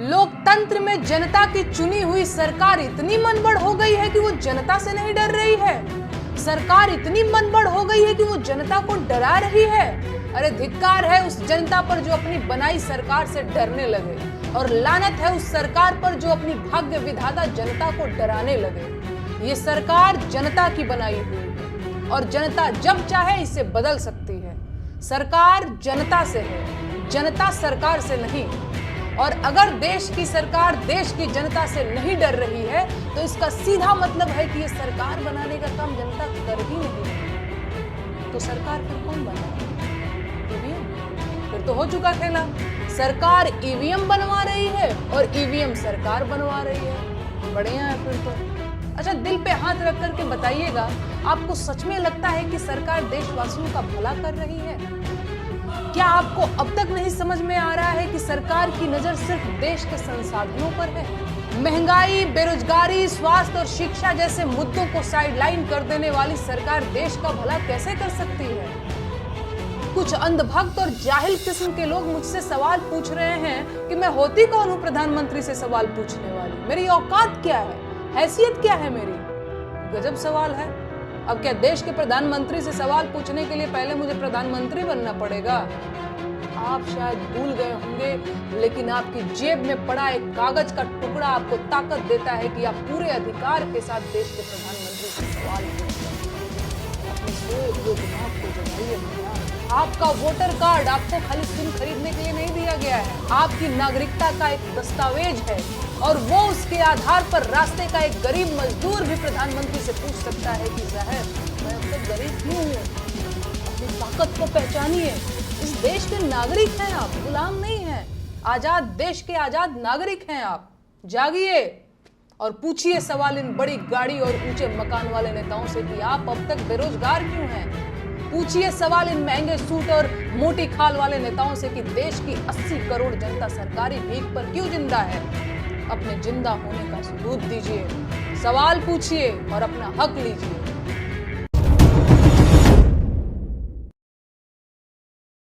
लोकतंत्र में जनता की चुनी हुई सरकार इतनी मनबड़ हो गई है कि वो जनता से नहीं डर रही है। सरकार इतनी मनबड़ हो गई है कि वो जनता को डरा रही है। अरे धिक्कार है उस जनता पर जो अपनी बनाई सरकार से डरने लगे, और लानत है उस सरकार पर जो अपनी भाग्य विधाता जनता को डराने लगे। ये सरकार जनता की बनाई हुई है और जनता जब चाहे इसे बदल सकती है। सरकार जनता से है, जनता सरकार से नहीं। और अगर देश की सरकार देश की जनता से नहीं डर रही है तो इसका सीधा मतलब है कि ये सरकार बनाने का काम जनता कर ही नहीं रही। तो सरकार फिर कौन बनाएगा? ईवीएम। फिर तो हो चुका खेला। सरकार ईवीएम बनवा रही है और ईवीएम सरकार बनवा रही है। बढ़िया है फिर तो। अच्छा, दिल पे हाथ रख करके बताइएगा, आपको सच में लगता है कि सरकार देशवासियों का भला कर रही है? क्या आपको अब तक नहीं समझ में आ रहा है कि सरकार की नजर सिर्फ देश के संसाधनों पर है? महंगाई, बेरोजगारी, स्वास्थ्य और शिक्षा जैसे मुद्दों को साइडलाइन कर देने वाली सरकार देश का भला कैसे कर सकती है? कुछ अंधभक्त और जाहिल किस्म के लोग मुझसे सवाल पूछ रहे हैं कि मैं होती कौन हूं प्रधानमंत्री से सवाल पूछने वाली? मेरी औकात क्या है? हैसियत क्या है मेरी? गजब सवाल है। अब क्या देश के प्रधानमंत्री से सवाल पूछने के लिए पहले मुझे प्रधानमंत्री बनना पड़ेगा? आप शायद भूल गए होंगे, लेकिन आपकी जेब में पड़ा एक कागज का टुकड़ा आपको ताकत देता है कि आप पूरे अधिकार के साथ देश के प्रधानमंत्री से सवाल पूछ सकते हैं। अपनी सोच जो दिमाग को जगाइए। आपका वोटर कार्ड आपको खाली सिम खरीदने के लिए नहीं दिया गया है, आपकी नागरिकता का एक दस्तावेज है, और वो उसके आधार पर रास्ते का एक गरीब मजदूर भी प्रधानमंत्री से पूछ सकता है कि साहब मैं अब तक गरीब क्यों हूँ? अपनी ताकत को पहचानिए। इस देश के नागरिक हैं आप, गुलाम नहीं हैं। आजाद देश के आजाद नागरिक हैं आप। जागिए और पूछिए सवाल इन बड़ी गाड़ी और ऊंचे मकान वाले नेताओं से कि आप अब तक बेरोजगार क्यों हैं? पूछिए सवाल इन महंगे सूट और मोटी खाल वाले नेताओं से कि देश की 80 करोड़ जनता सरकारी भीख पर क्यों जिंदा है? अपने जिंदा होने का सबूत दीजिए, सवाल पूछिए और अपना हक लीजिए।